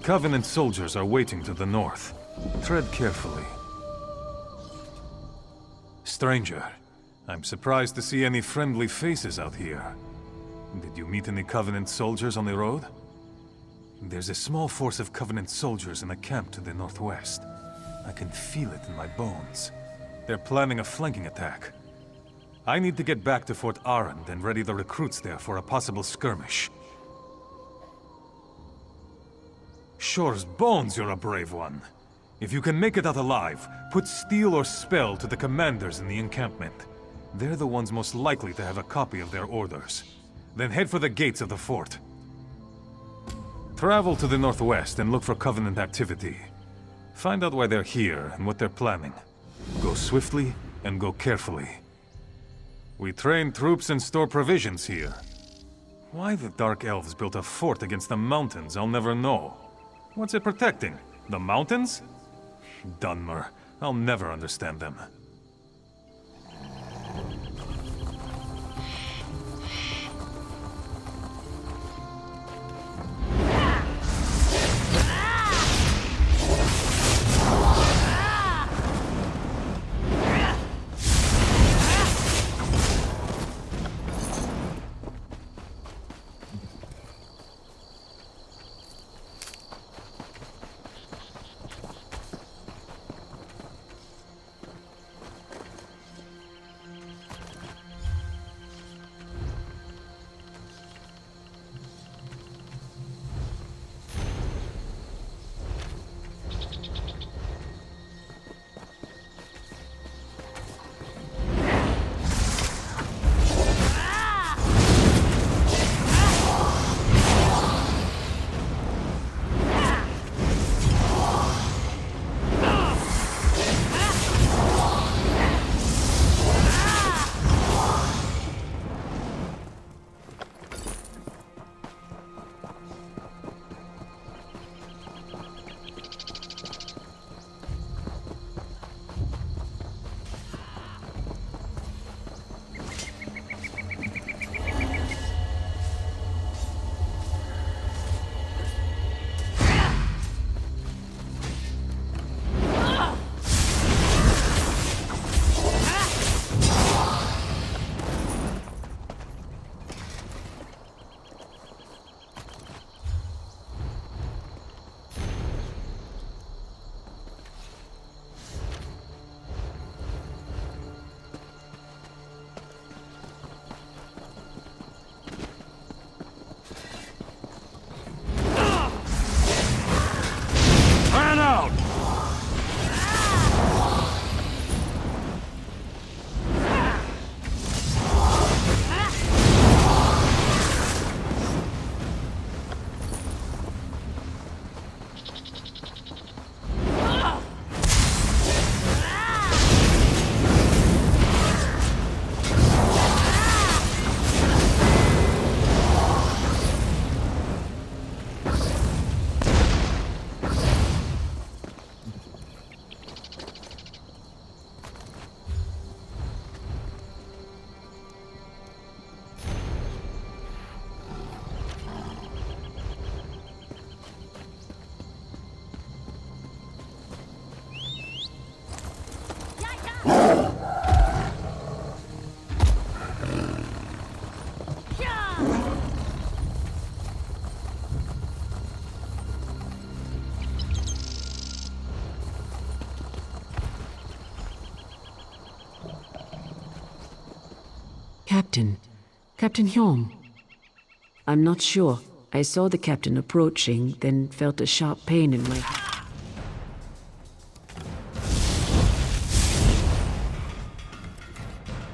Covenant soldiers are waiting to the north. Tread carefully. Stranger, I'm surprised to see any friendly faces out here. Did you meet any Covenant soldiers on the road? There's a small force of Covenant soldiers in a camp to the northwest. I can feel it in my bones. They're planning a flanking attack. I need to get back to Fort Arend and ready the recruits there for a possible skirmish. Shore's bones, you're a brave one. If you can make it out alive, put steel or spell to the commanders in the encampment. They're the ones most likely to have a copy of their orders. Then head for the gates of the fort. Travel to the northwest and look for Covenant activity. Find out why they're here and what they're planning. Go swiftly and go carefully. We train troops and store provisions here. Why the Dark Elves built a fort against the mountains, I'll never know. What's it protecting? The mountains? Dunmer. I'll never understand them. Captain Hyom. I'm not sure. I saw the captain approaching, then felt a sharp pain in my...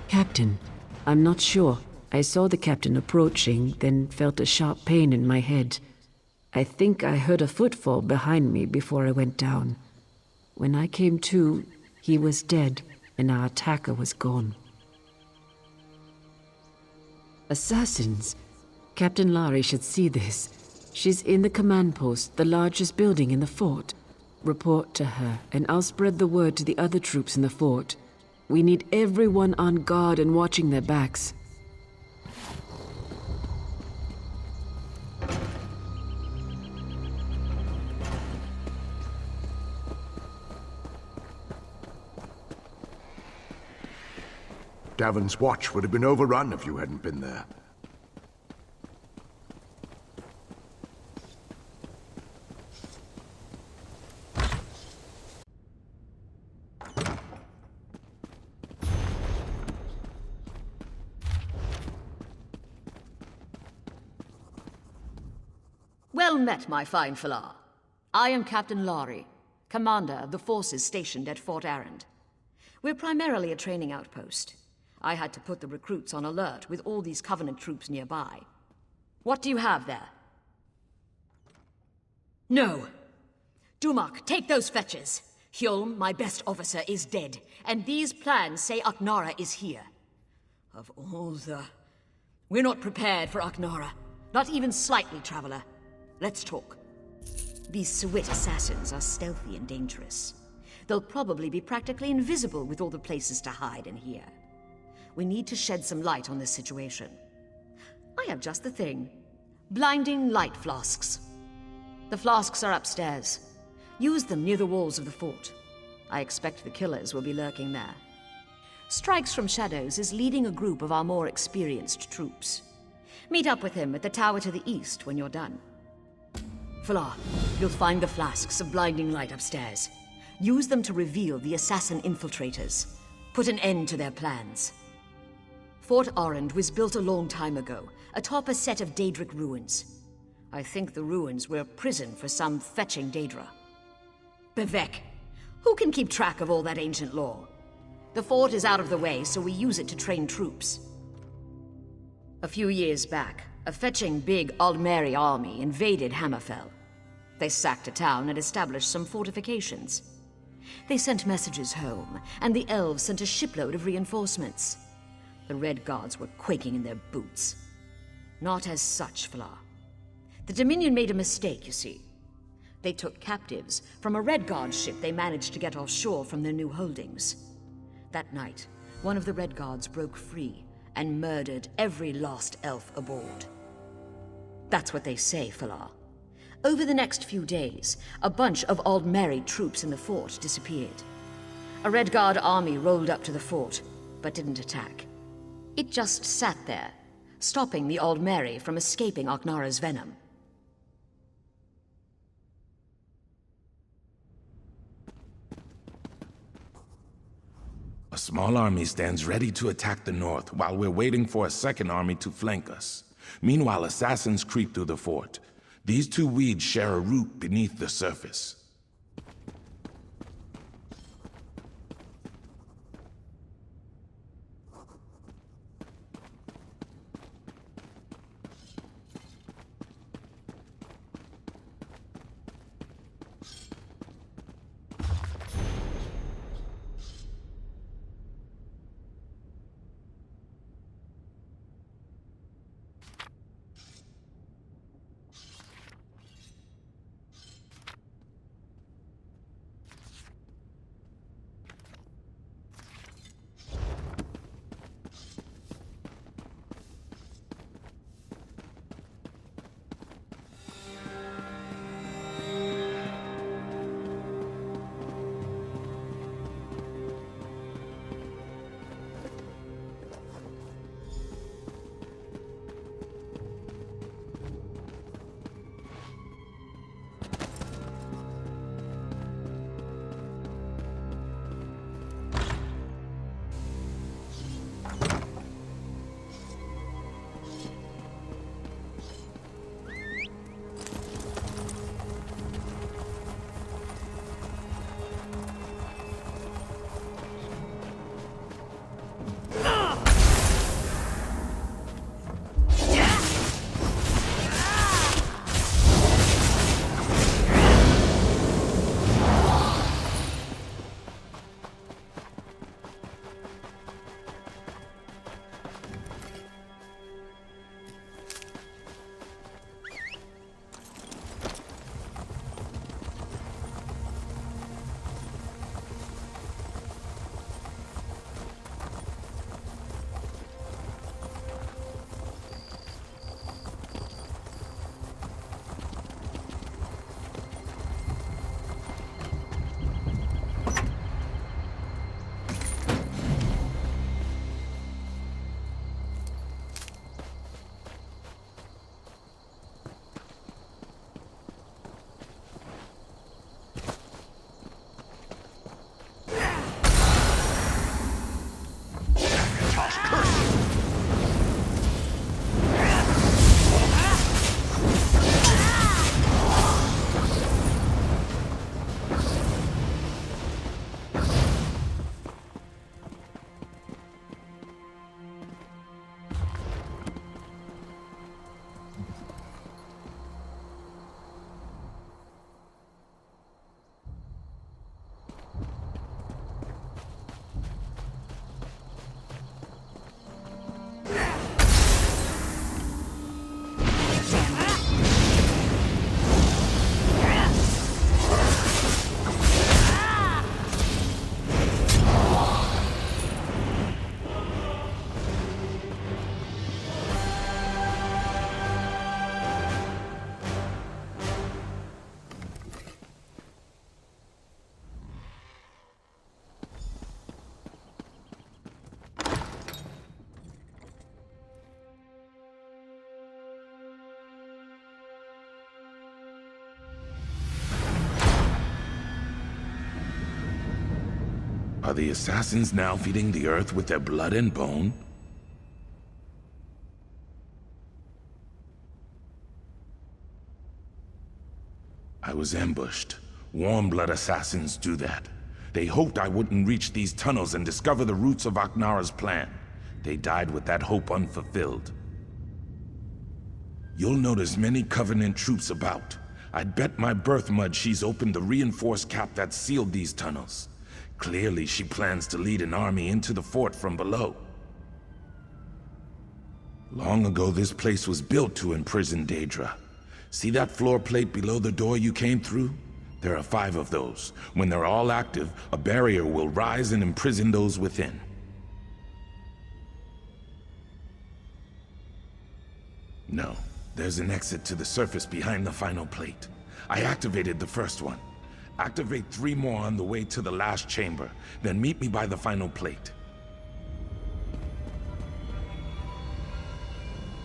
Captain, I'm not sure. I saw the captain approaching, then felt a sharp pain in my head. I think I heard a footfall behind me before I went down. When I came to, he was dead, and our attacker was gone. Assassins? Captain Lari should see this. She's in the command post, the largest building in the fort. Report to her, and I'll spread the word to the other troops in the fort. We need everyone on guard and watching their backs. Davon's watch would have been overrun if you hadn't been there. Well met, my fine Falar. I am Captain Lowry, commander of the forces stationed at Fort Arrand. We're primarily a training outpost. I had to put the recruits on alert with all these Covenant troops nearby. What do you have there? No. Dumak, take those fetches. Hjolm, my best officer, is dead, and these plans say Aknara is here. Of all the... We're not prepared for Aknara. Not even slightly, Traveler. Let's talk. These Sewit assassins are stealthy and dangerous. They'll probably be practically invisible with all the places to hide in here. We need to shed some light on this situation. I have just the thing. Blinding light flasks. The flasks are upstairs. Use them near the walls of the fort. I expect the killers will be lurking there. Strikes from Shadows is leading a group of our more experienced troops. Meet up with him at the tower to the east when you're done. Falar, you'll find the flasks of blinding light upstairs. Use them to reveal the assassin infiltrators. Put an end to their plans. Fort Arrand was built a long time ago, atop a set of Daedric ruins. I think the ruins were a prison for some fetching Daedra. Bevek, who can keep track of all that ancient lore? The fort is out of the way, so we use it to train troops. A few years back, a fetching big Aldmeri army invaded Hammerfell. They sacked a town and established some fortifications. They sent messages home, and the elves sent a shipload of reinforcements. The Red Guards were quaking in their boots. Not as such, Falar. The Dominion made a mistake, you see. They took captives from a Red Guard ship they managed to get offshore from their new holdings. That night, one of the Red Guards broke free and murdered every lost elf aboard. That's what they say, Falar. Over the next few days, a bunch of Aldmeri troops in the fort disappeared. A Red Guard army rolled up to the fort, but didn't attack. It just sat there, stopping the Aldmeri from escaping Aknara's venom. A small army stands ready to attack the north while we're waiting for a second army to flank us. Meanwhile, assassins creep through the fort. These two weeds share a root beneath the surface. Are the assassins now feeding the earth with their blood and bone? I was ambushed. Warm-blood assassins do that. They hoped I wouldn't reach these tunnels and discover the roots of Aknara's plan. They died with that hope unfulfilled. You'll notice many Covenant troops about. I'd bet my birth mud she's opened the reinforced cap that sealed these tunnels. Clearly, she plans to lead an army into the fort from below. Long ago, this place was built to imprison Daedra. See that floor plate below the door you came through? There are 5 of those. When they're all active, a barrier will rise and imprison those within. No, there's an exit to the surface behind the final plate. I activated the first one. Activate 3 more on the way to the last chamber, then meet me by the final plate.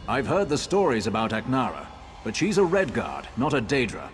I've heard the stories about Aknara, but she's a Redguard, not a Daedra.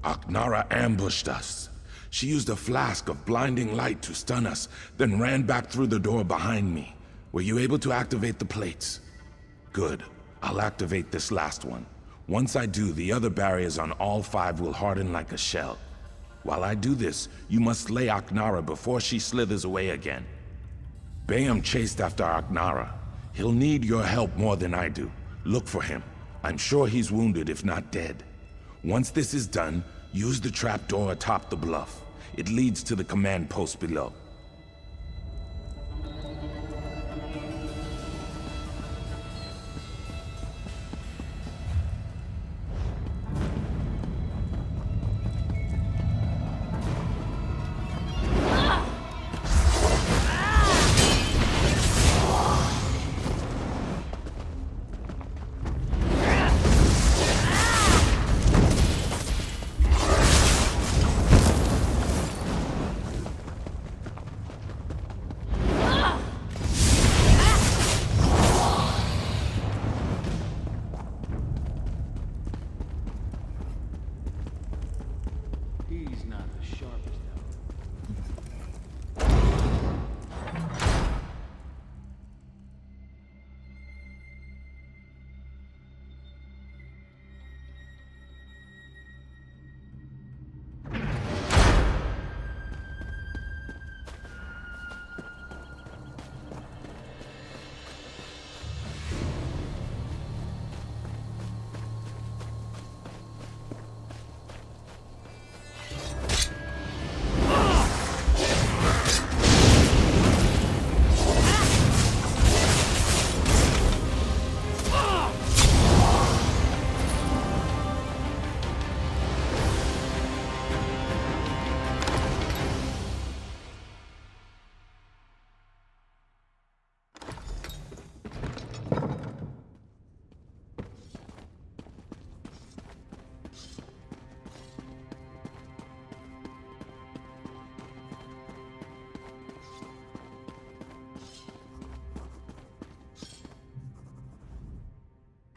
Aknara ambushed us. She used a flask of blinding light to stun us, then ran back through the door behind me. Were you able to activate the plates? Good. I'll activate this last one. Once I do, the other barriers on all 5 will harden like a shell. While I do this, you must slay Aknara before she slithers away again. Bayam chased after Aknara. He'll need your help more than I do. Look for him. I'm sure he's wounded, if not dead. Once this is done, use the trapdoor atop the bluff. It leads to the command post below.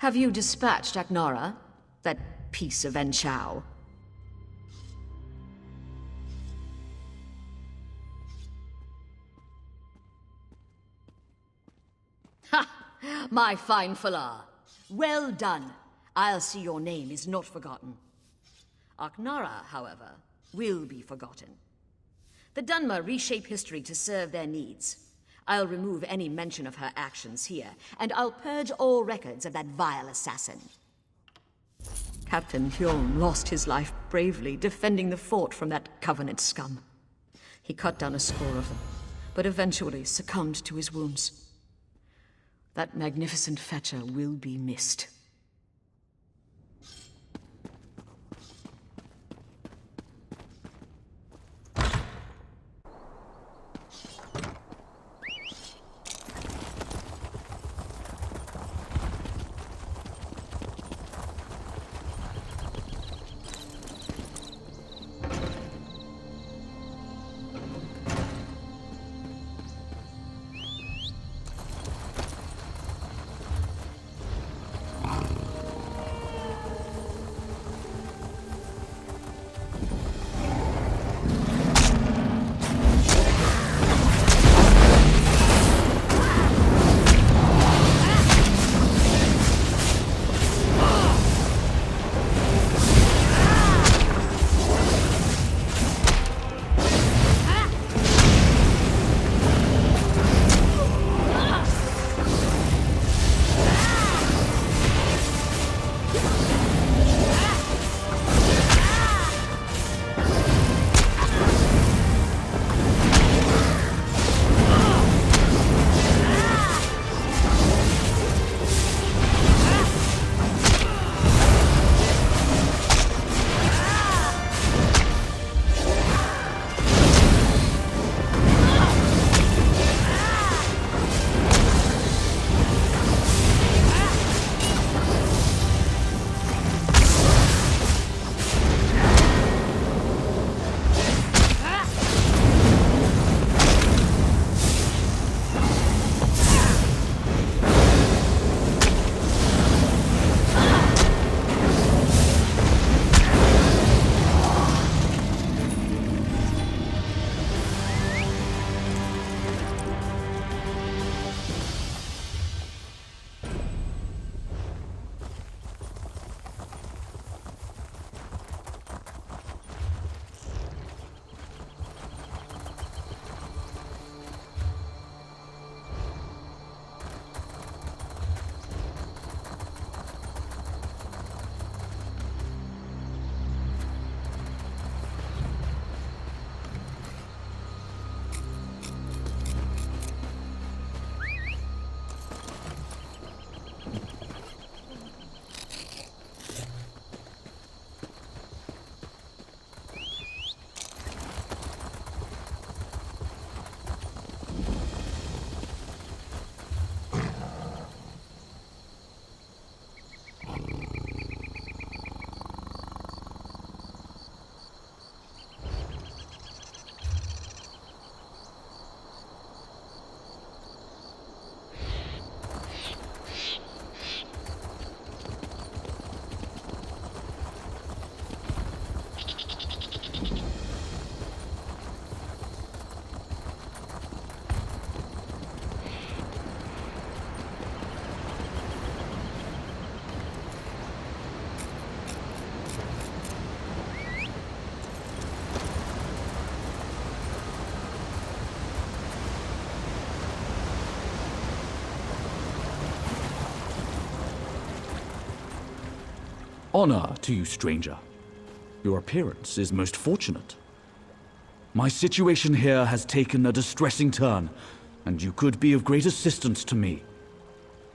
Have you dispatched Aknara? That piece of Enchao? Ha! My fine Falar. Well done. I'll see your name is not forgotten. Aknara, however, will be forgotten. The Dunmer reshape history to serve their needs. I'll remove any mention of her actions here, and I'll purge all records of that vile assassin. Captain Hjorn lost his life bravely defending the fort from that Covenant scum. He cut down a score of them, but eventually succumbed to his wounds. That magnificent fetcher will be missed. Honor to you, stranger. Your appearance is most fortunate. My situation here has taken a distressing turn, and you could be of great assistance to me.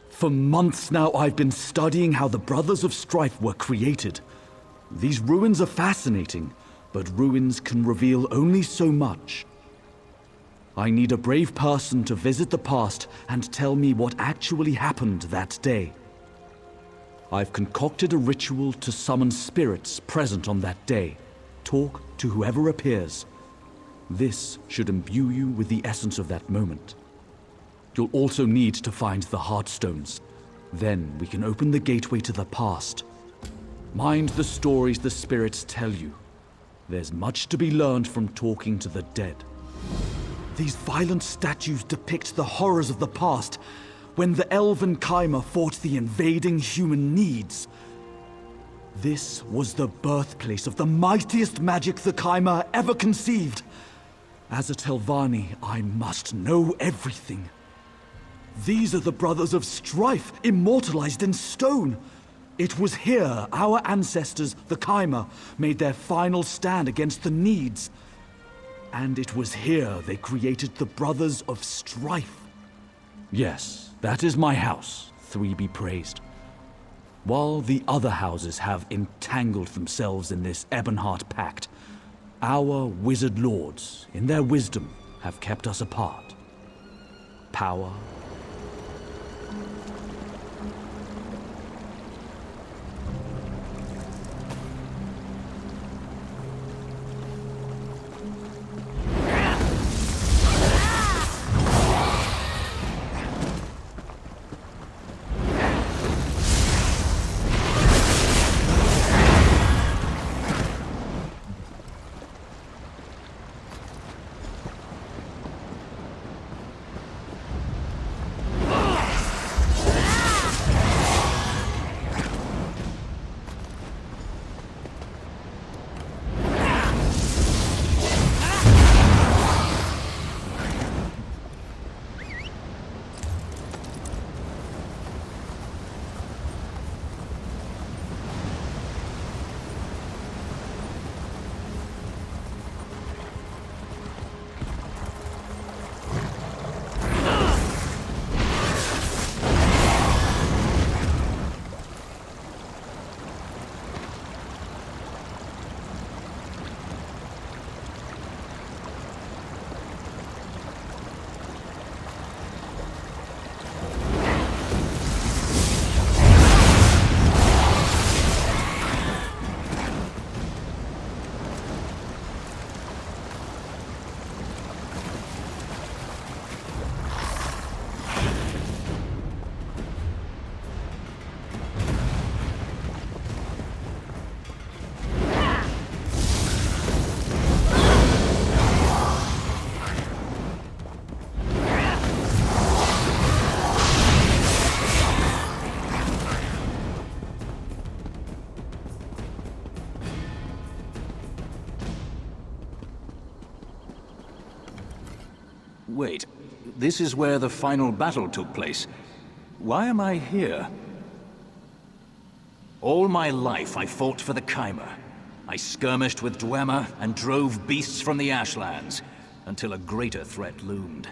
For months now, I've been studying how the Brothers of Strife were created. These ruins are fascinating, but ruins can reveal only so much. I need a brave person to visit the past and tell me what actually happened that day. I've concocted a ritual to summon spirits present on that day. Talk to whoever appears. This should imbue you with the essence of that moment. You'll also need to find the Heartstones. Then we can open the gateway to the past. Mind the stories the spirits tell you. There's much to be learned from talking to the dead. These violent statues depict the horrors of the past, when the elven Chimera fought the invading human needs. This was the birthplace of the mightiest magic the Chimera ever conceived. As a Telvanni, I must know everything. These are the Brothers of Strife, immortalized in stone. It was here our ancestors, the Chimera, made their final stand against the Needs. And it was here they created the Brothers of Strife. Yes, that is my house, Three be praised. While the other houses have entangled themselves in this Ebonheart Pact, our wizard lords, in their wisdom, have kept us apart. Power. Wait, this is where the final battle took place. Why am I here? All my life I fought for the Chimera. I skirmished with Dwemer and drove beasts from the Ashlands, until a greater threat loomed.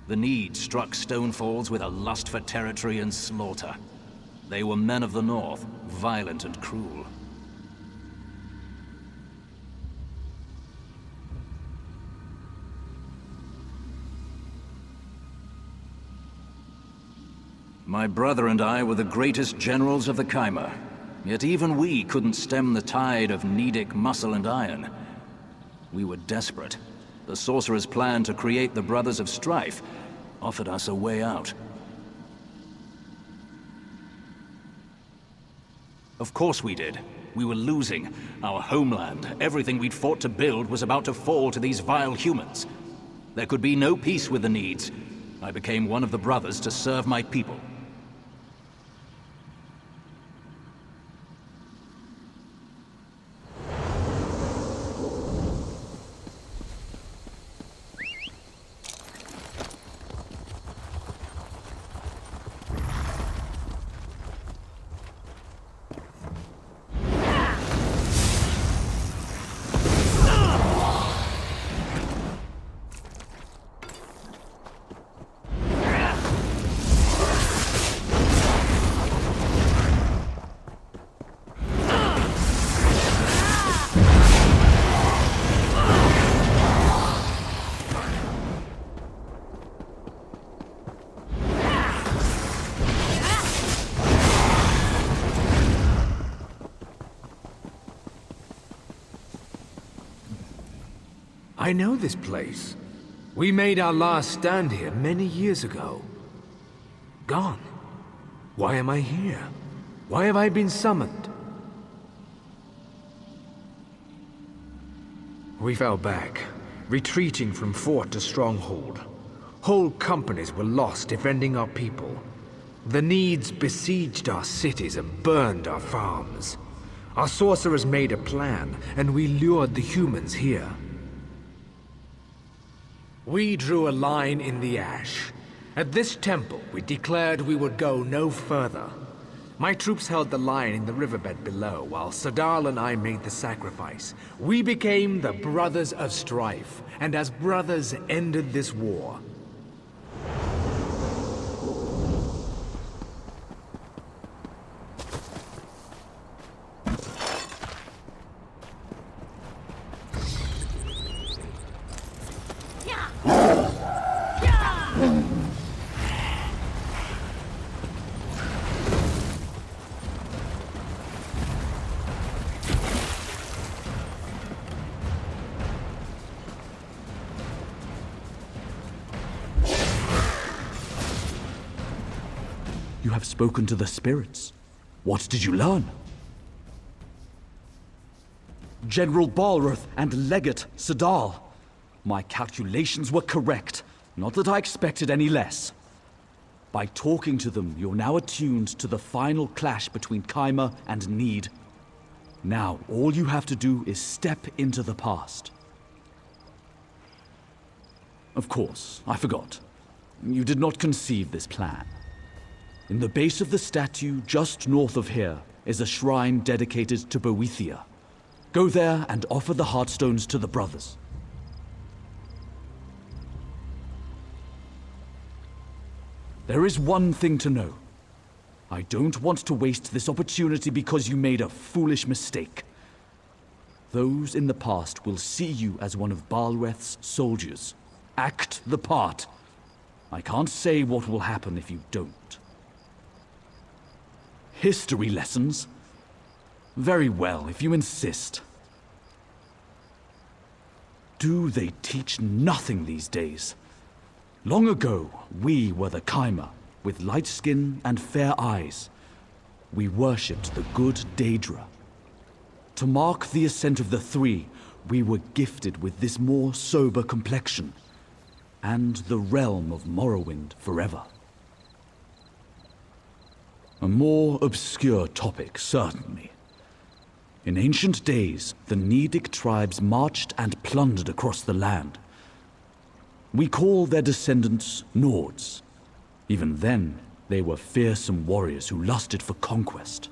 The Need struck Stonefalls with a lust for territory and slaughter. They were men of the North, violent and cruel. My brother and I were the greatest generals of the Chimera, yet even we couldn't stem the tide of Needic muscle and iron. We were desperate. The Sorcerer's plan to create the Brothers of Strife offered us a way out. Of course we did. We were losing. Our homeland, everything we'd fought to build, was about to fall to these vile humans. There could be no peace with the Needs. I became one of the brothers to serve my people. I know this place. We made our last stand here many years ago. Gone. Why am I here? Why have I been summoned? We fell back, retreating from fort to stronghold. Whole companies were lost defending our people. The Needs besieged our cities and burned our farms. Our sorcerers made a plan, and we lured the humans here. We drew a line in the ash. At this temple, we declared we would go no further. My troops held the line in the riverbed below, while Sadal and I made the sacrifice. We became the Brothers of Strife, and as brothers ended this war. You have spoken to the spirits. What did you learn? General Balroth and Legate Sadal. My calculations were correct. Not that I expected any less. By talking to them, you're now attuned to the final clash between Kaimer and Need. Now, all you have to do is step into the past. Of course, I forgot. You did not conceive this plan. In the base of the statue, just north of here, is a shrine dedicated to Boethia. Go there and offer the Heartstones to the brothers. There is one thing to know. I don't want to waste this opportunity because you made a foolish mistake. Those in the past will see you as one of Balreth's soldiers. Act the part. I can't say what will happen if you don't. History lessons? Very well, if you insist. Do they teach nothing these days? Long ago, we were the Kaimer, with light skin and fair eyes. We worshipped the good Daedra. To mark the ascent of the Three, we were gifted with this more sober complexion, and the realm of Morrowind forever. A more obscure topic, certainly. In ancient days, the Nedic tribes marched and plundered across the land. We call their descendants Nords. Even then, they were fearsome warriors who lusted for conquest.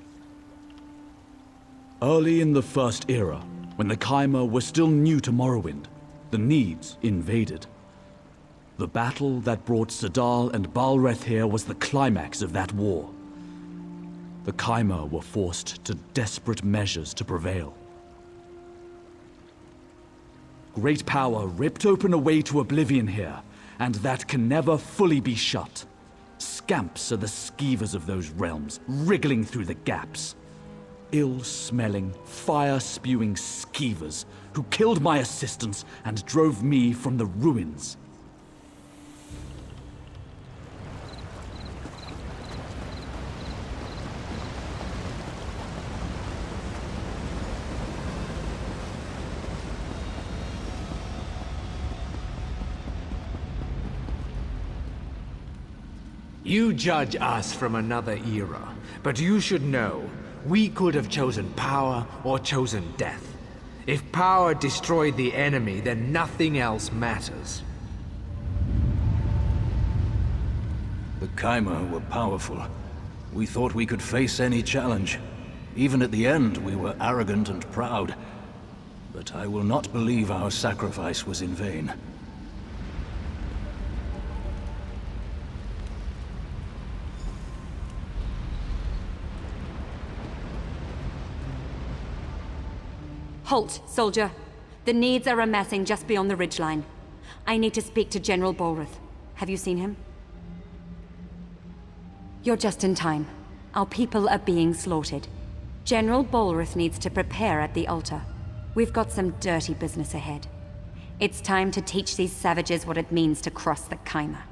Early in the First Era, when the Kaimer were still new to Morrowind, the Needs invaded. The battle that brought Sadal and Balreth here was the climax of that war. The Kaimer were forced to desperate measures to prevail. Great power ripped open a way to oblivion here, and that can never fully be shut. Scamps are the skeevers of those realms, wriggling through the gaps. Ill-smelling, fire-spewing skeevers who killed my assistants and drove me from the ruins. You judge us from another era, but you should know, we could have chosen power or chosen death. If power destroyed the enemy, then nothing else matters. The Kaimer were powerful. We thought we could face any challenge. Even at the end, we were arrogant and proud. But I will not believe our sacrifice was in vain. Halt, soldier. The Needs are amassing just beyond the ridgeline. I need to speak to General Balreth. Have you seen him? You're just in time. Our people are being slaughtered. General Balreth needs to prepare at the altar. We've got some dirty business ahead. It's time to teach these savages what it means to cross the Kaimer.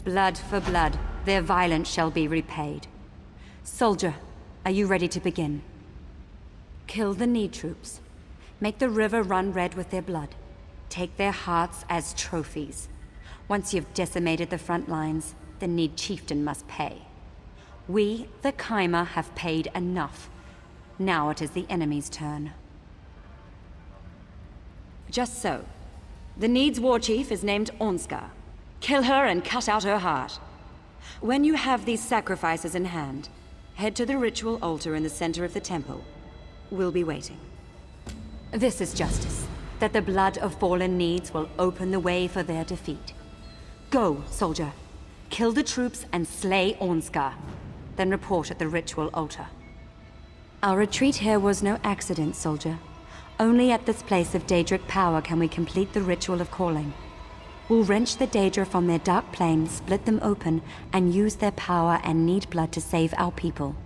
Blood for blood. their violence shall be repaid. Soldier, are you ready to begin? Kill the Need troops. Make the river run red with their blood. Take their hearts as trophies. Once you've decimated the front lines, the Need chieftain must pay. We, the Kaimer, have paid enough. Now it is the enemy's turn. Just so. The Need's war chief is named Onska. Kill her and cut out her heart. When you have these sacrifices in hand, head to the ritual altar in the center of the temple. We'll be waiting. This is justice, that the blood of fallen Needs will open the way for their defeat. Go, soldier. Kill the troops and slay Onska. Then report at the ritual altar. Our retreat here was no accident, soldier. Only at this place of Daedric power can we complete the ritual of calling. We'll wrench the Daedra from their dark plane, split them open, and use their power and Need blood to save our people.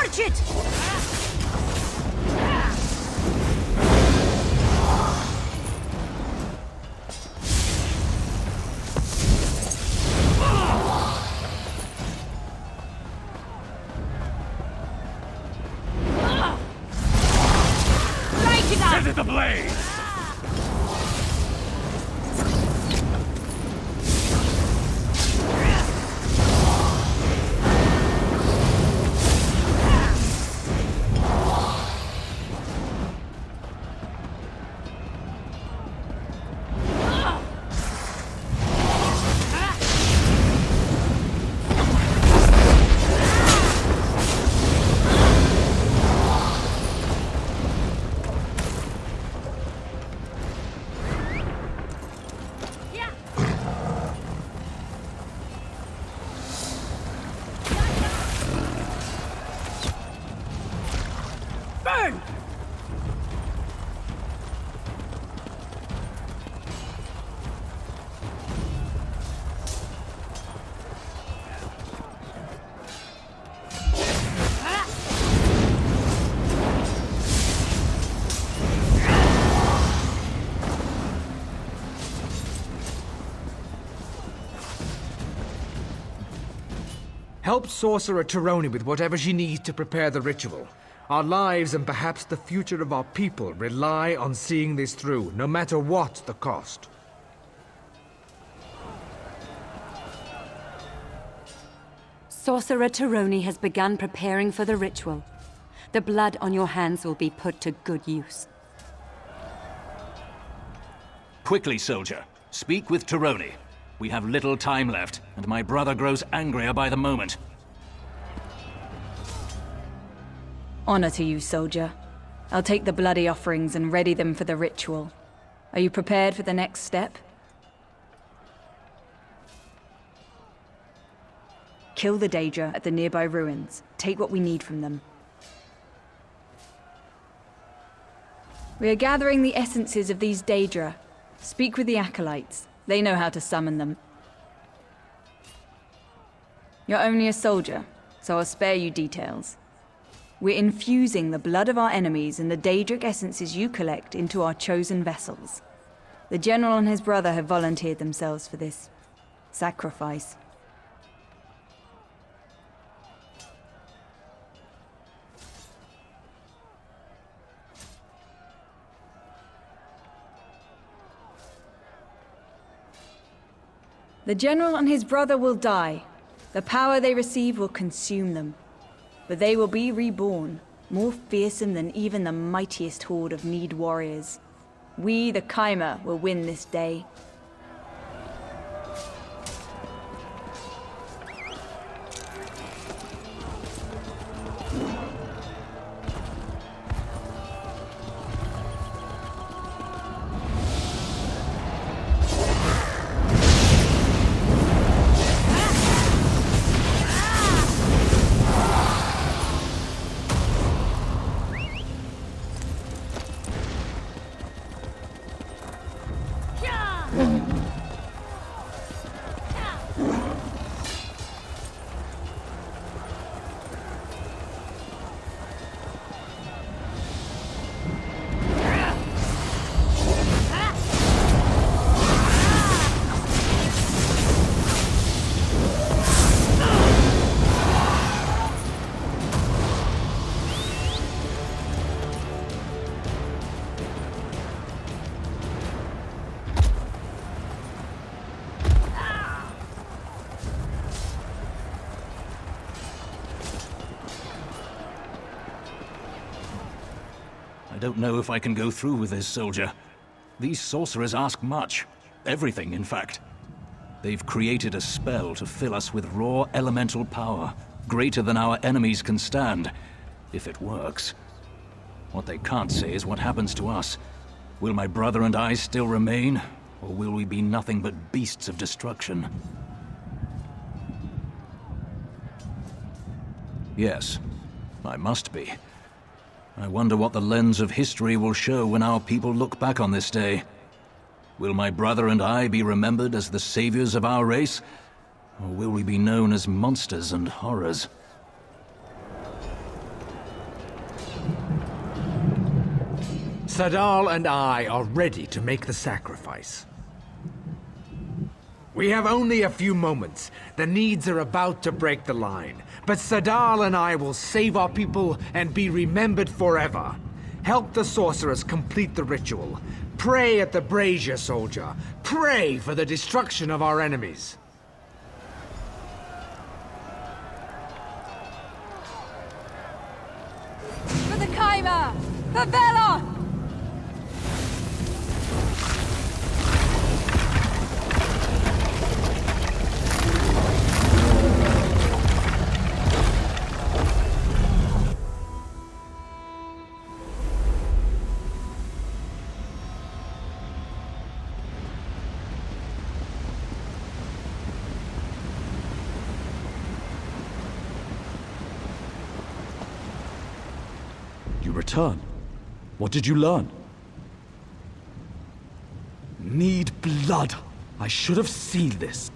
Torch it! Set it ablaze! Help Sorcerer Tironi with whatever she needs to prepare the ritual. Our lives and perhaps the future of our people rely on seeing this through, no matter what the cost. Sorcerer Tironi has begun preparing for the ritual. The blood on your hands will be put to good use. Quickly, soldier. Speak with Tironi. We have little time left, and my brother grows angrier by the moment. Honor to you, soldier. I'll take the bloody offerings and ready them for the ritual. Are you prepared for the next step? Kill the Daedra at the nearby ruins. Take what we need from them. We are gathering the essences of these Daedra. Speak with the acolytes. They know how to summon them. You're only a soldier, so I'll spare you details. We're infusing the blood of our enemies and the Daedric essences you collect into our chosen vessels. The General and his brother have volunteered themselves for this sacrifice. The General and his brother will die. The power they receive will consume them. But they will be reborn, more fearsome than even the mightiest horde of Need warriors. We, the Kaimer, will win this day. I don't know if I can go through with this, soldier. These sorcerers ask much. Everything, in fact. They've created a spell to fill us with raw elemental power, greater than our enemies can stand, if it works. What they can't say is what happens to us. Will my brother and I still remain, or will we be nothing but beasts of destruction? Yes, I must be. I wonder what the lens of history will show when our people look back on this day. Will my brother and I be remembered as the saviors of our race? Or will we be known as monsters and horrors? Sadal and I are ready to make the sacrifice. We have only a few moments. The needs are about to break the line. But Sadal and I will save our people and be remembered forever. Help the sorcerers complete the ritual. Pray at the brazier, soldier. Pray for the destruction of our enemies. For the Kaimer! For Velon! You return. What did you learn? Need blood. I should have seen this.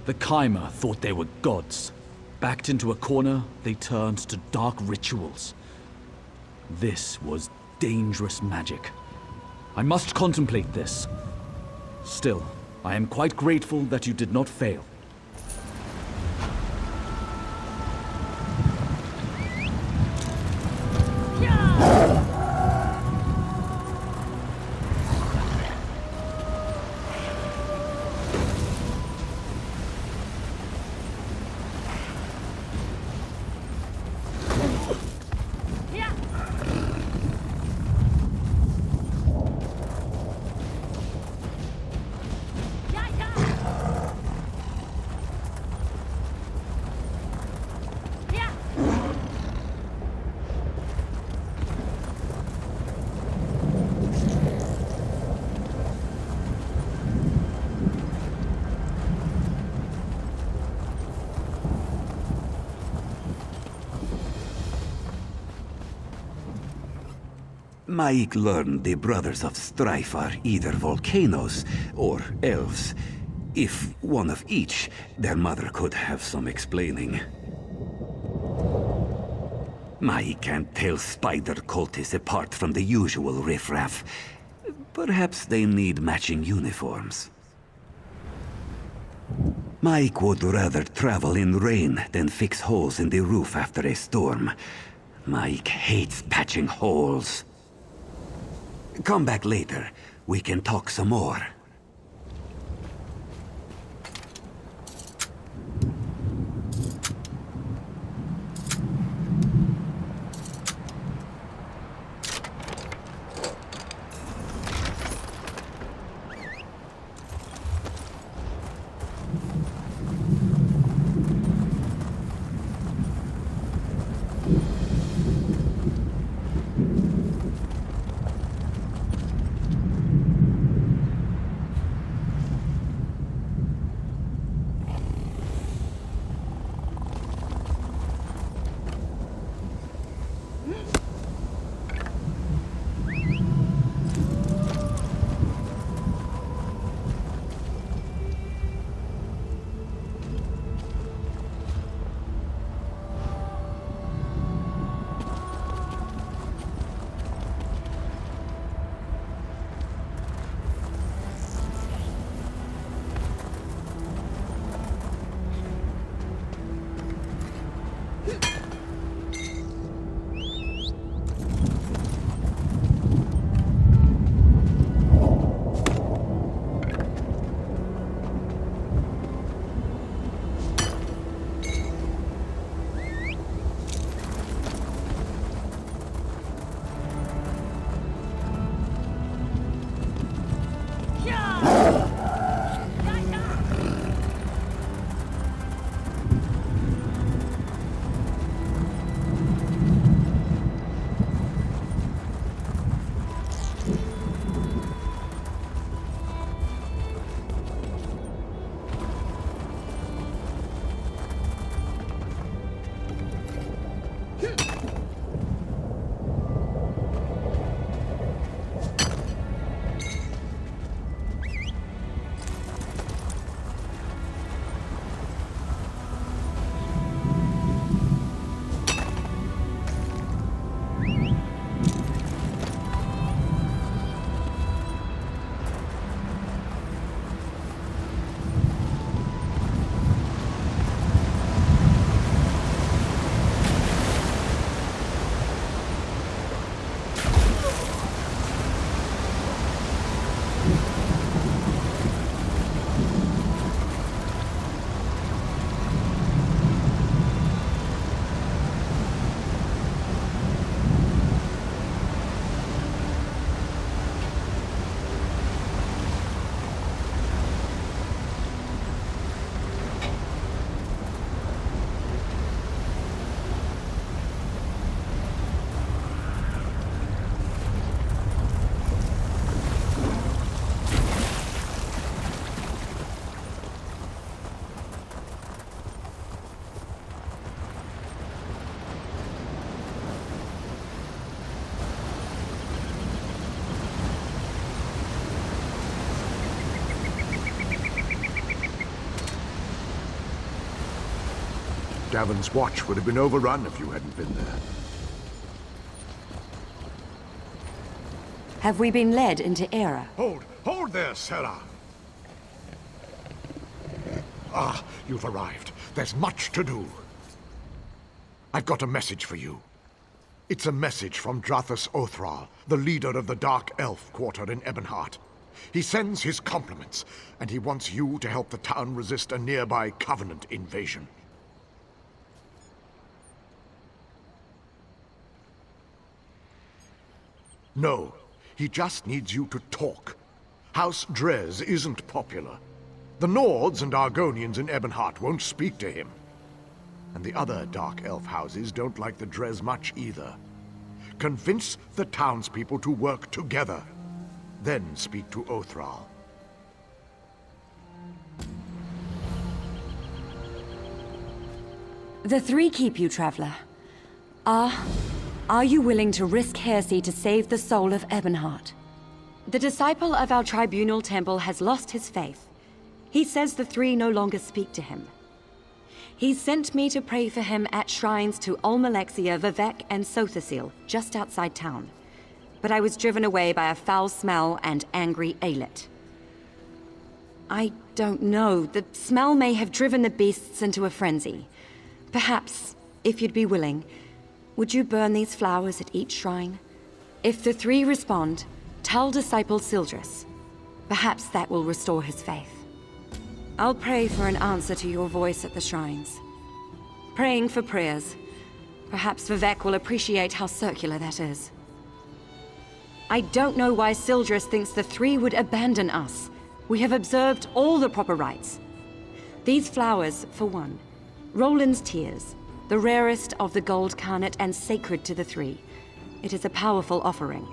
The Kaimer thought they were gods. Backed into a corner, they turned to dark rituals. This was dangerous magic. I must contemplate this. Still, I am quite grateful that you did not fail. Maik learned the Brothers of Strife are either volcanoes or elves. If one of each, their mother could have some explaining. Maik can't tell spider cultists apart from the usual riffraff. Perhaps they need matching uniforms. Maik would rather travel in rain than fix holes in the roof after a storm. Maik hates patching holes. Come back later. We can talk some more. Davon's watch would have been overrun if you hadn't been there. Have we been led into error? Hold there, Sarah! Ah, you've arrived. There's much to do. I've got a message for you. It's a message from Drathus Othral, the leader of the Dark Elf quarter in Ebonheart. He sends his compliments, and he wants you to help the town resist a nearby Covenant invasion. No, he just needs you to talk. House Drez isn't popular. The Nords and Argonians in Ebonheart won't speak to him. And the other Dark Elf houses don't like the Drez much either. Convince the townspeople to work together. Then speak to Othral. The three keep you, traveler. Are you willing to risk heresy to save the soul of Ebonheart? The disciple of our tribunal temple has lost his faith. He says the three no longer speak to him. He sent me to pray for him at shrines to Olmalexia, Vivek, and Sothasil, just outside town. But I was driven away by a foul smell and angry Aelith. I don't know. The smell may have driven the beasts into a frenzy. Perhaps, if you'd be willing, would you burn these flowers at each shrine? If the three respond, tell Disciple Sildris. Perhaps that will restore his faith. I'll pray for an answer to your voice at the shrines. Praying for prayers. Perhaps Vivek will appreciate how circular that is. I don't know why Sildris thinks the three would abandon us. We have observed all the proper rites. These flowers, for one. Roland's tears, the rarest of the gold carnet and sacred to the three. It is a powerful offering.